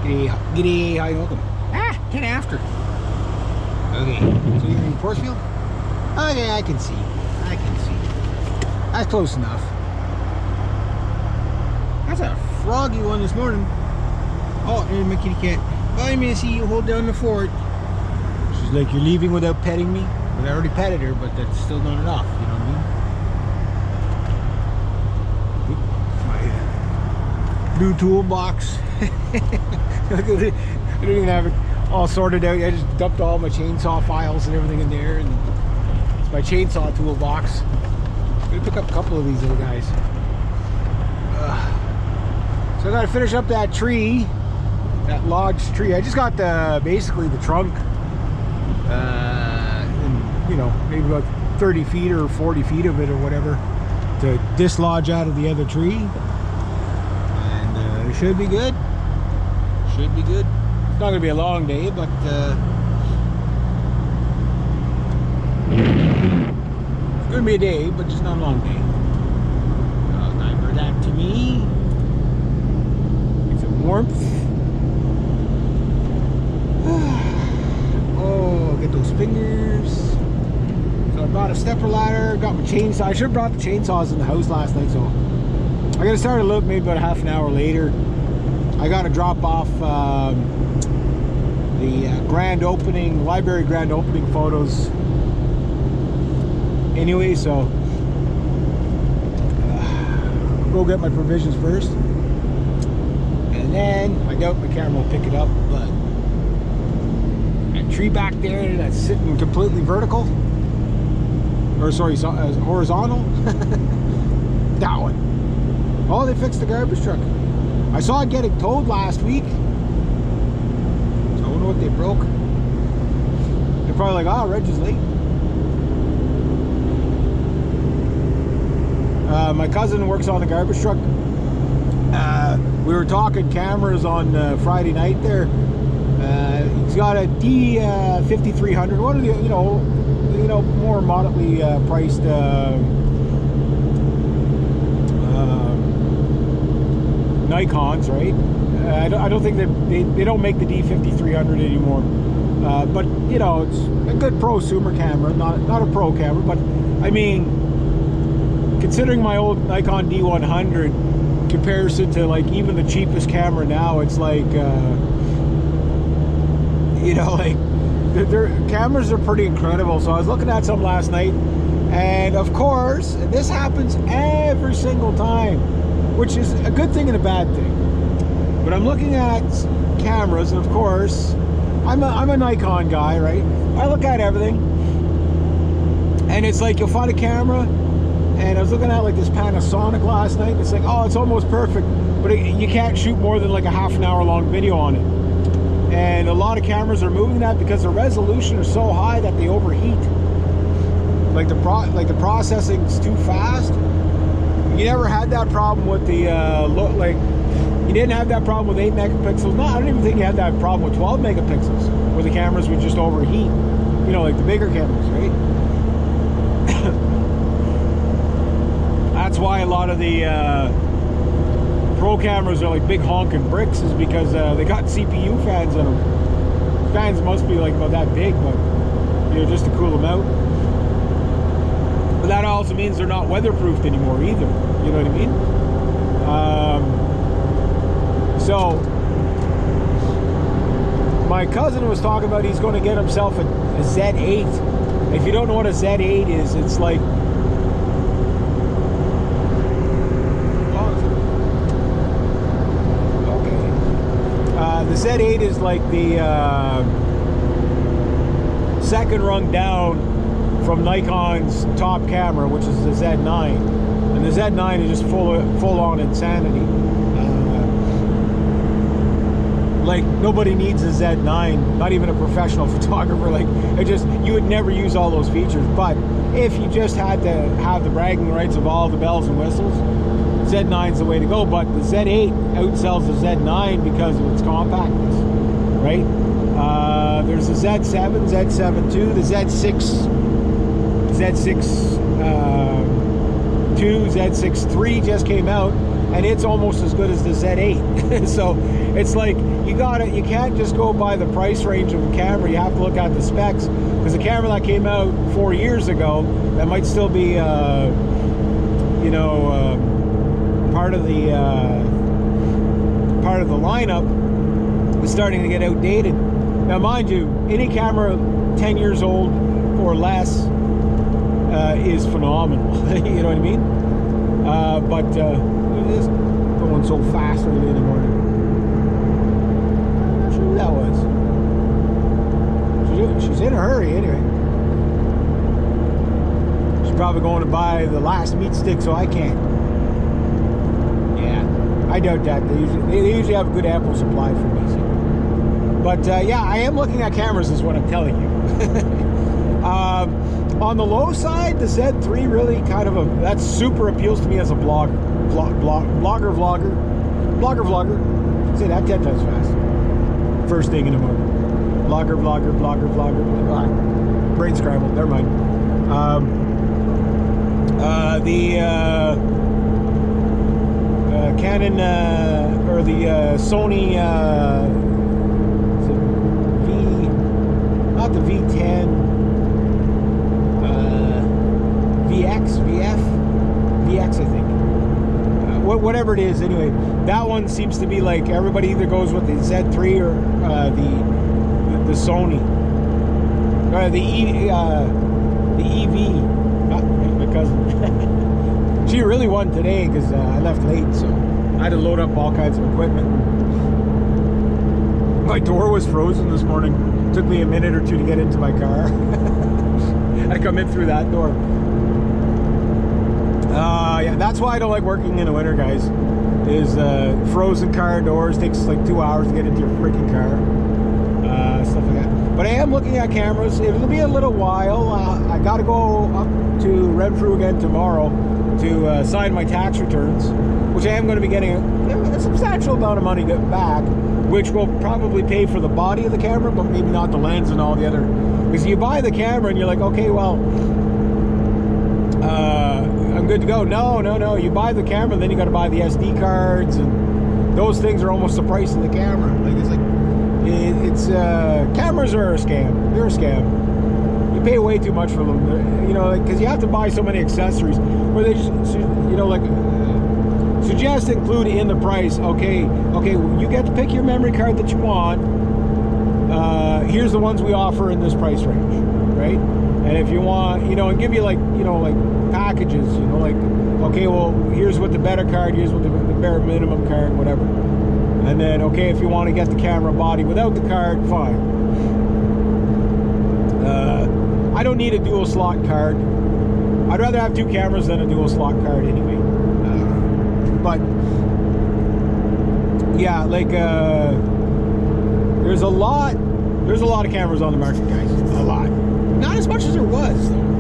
G'day, hi, welcome. 10 after. Okay, so you're in Portsfield? Okay, I can see. That's close enough. That's a froggy one this morning. Oh, there's my kitty cat. Bye, Missy, you hold down the fort. She's like, you're leaving without petting me? But I already petted her, but that's still not enough, you know what I mean? My new toolbox. I don't even have it all sorted out. I just dumped all my chainsaw files and everything in there, and it's my chainsaw toolbox. I'm gonna pick up a couple of these little guys. So I gotta finish up that tree, that lodge tree. I just got basically the trunk, and you know, maybe about 30 feet or 40 feet of it or whatever to dislodge out of the other tree, and it should be good. Should be good. It's not gonna be a long day, but it's gonna be a day, but just not a long day. Time for that to me. Get some warmth. Oh, get those fingers. So I brought a stepper ladder, got my chainsaw. I should have brought the chainsaws in the house last night, so I gotta start a little, maybe about a half an hour later. I gotta drop off the grand opening, library grand opening photos anyway, so go get my provisions first, and then I doubt my camera will pick it up, but that tree back there that's sitting completely vertical, or sorry, horizontal, that one. Oh, they fixed the garbage truck. I saw it getting towed last week. So I wonder what they broke. They're probably like, oh, Reg is late. My cousin works on the garbage truck. We were talking cameras on Friday night there. He's got a D5300, one of the, you know, more moderately priced Nikons, right? I don't think that they don't make the D5300 anymore, but you know, it's a good prosumer camera, not a pro camera, but I mean, considering my old Nikon D100 comparison to like even the cheapest camera now, it's like you know, like their cameras are pretty incredible. So I was looking at some last night, and of course, this happens every single time, which is a good thing and a bad thing. But I'm looking at cameras, and of course, I'm a Nikon guy, right? I look at everything, and it's like you'll find a camera, and I was looking at like this Panasonic last night. It's like, oh, it's almost perfect, but you can't shoot more than like a half an hour long video on it. And a lot of cameras are moving that because the resolution is so high that they overheat. Like the processing's too fast. You never had that problem with the you didn't have that problem with 8 megapixels. No, I don't even think you had that problem with 12 megapixels, where the cameras would just overheat. You know, like the bigger cameras, right? That's why a lot of the pro cameras are like big honking bricks, is because they got CPU fans in them. Fans must be like about that big, but you know, just to cool them out. But that also means they're not weatherproofed anymore either. You know what I mean? So my cousin was talking about he's going to get himself a Z8. If you don't know what a Z8 is, it's like the Z8 is like the second rung down from Nikon's top camera, which is the Z9, and the Z9 is just full on insanity. Like nobody needs a Z9, not even a professional photographer. Like it just, you would never use all those features. But if you just had to have the bragging rights of all the bells and whistles, Z9's the way to go. But the Z8 outsells the Z9 because of its compactness, right? There's the Z7, Z7 II, the Z6 II, Z6 III just came out. and it's almost as good as the Z8. So it's like you can't just go by the price range of a camera. You have to look at the specs, because the camera that came out 4 years ago that might still be part of the lineup is starting to get outdated. Now, mind you, any camera 10 years old or less is phenomenal. You know what I mean? But look at this going so fast early in the morning. I'm sure who that was. She's in a hurry anyway. She's probably going to buy the last meat stick so I can't. Yeah, I doubt that. They usually have a good ample supply for me. So. But yeah, I am looking at cameras is what I'm telling you. On the low side, the Z3 really kind of that super appeals to me as a blogger. Vlogger. Say that 10 times fast. First thing in the morning. Blogger. Brain scrambled, never mind. The Canon or the Sony not the V10, VX, I think. Whatever it is, anyway. That one seems to be like everybody either goes with the Z3 or the Sony, or the EV. My cousin. She really won today because I left late, so I had to load up all kinds of equipment. My door was frozen this morning. It took me a minute or two to get into my car. I come in through that door. Yeah, that's why I don't like working in the winter, guys. Is frozen car doors, takes like 2 hours to get into your freaking car. Stuff like that. But I am looking at cameras. It'll be a little while. I got to go up to Renfrew again tomorrow to sign my tax returns, which I am going to be getting a substantial amount of money back, which will probably pay for the body of the camera, but maybe not the lens and all the other. Because you buy the camera and you're like, okay, well, I'm good to go. No. You buy the camera, then you got to buy the SD cards, and those things are almost the price of the camera. Like cameras are a scam. They're a scam. You pay way too much for them. Because you have to buy so many accessories. Where they just, suggest include in the price. Okay, you get to pick your memory card that you want. Here's the ones we offer in this price range, right? And if you want, and give you like packages, okay, well, here's what the better card, here's what the bare minimum card, whatever. And then, okay, if you want to get the camera body without the card, fine. I don't need a dual slot card. I'd rather have 2 cameras than a dual slot card anyway. But yeah, there's a lot of cameras on the market, guys. A lot. Not as much as there was, though.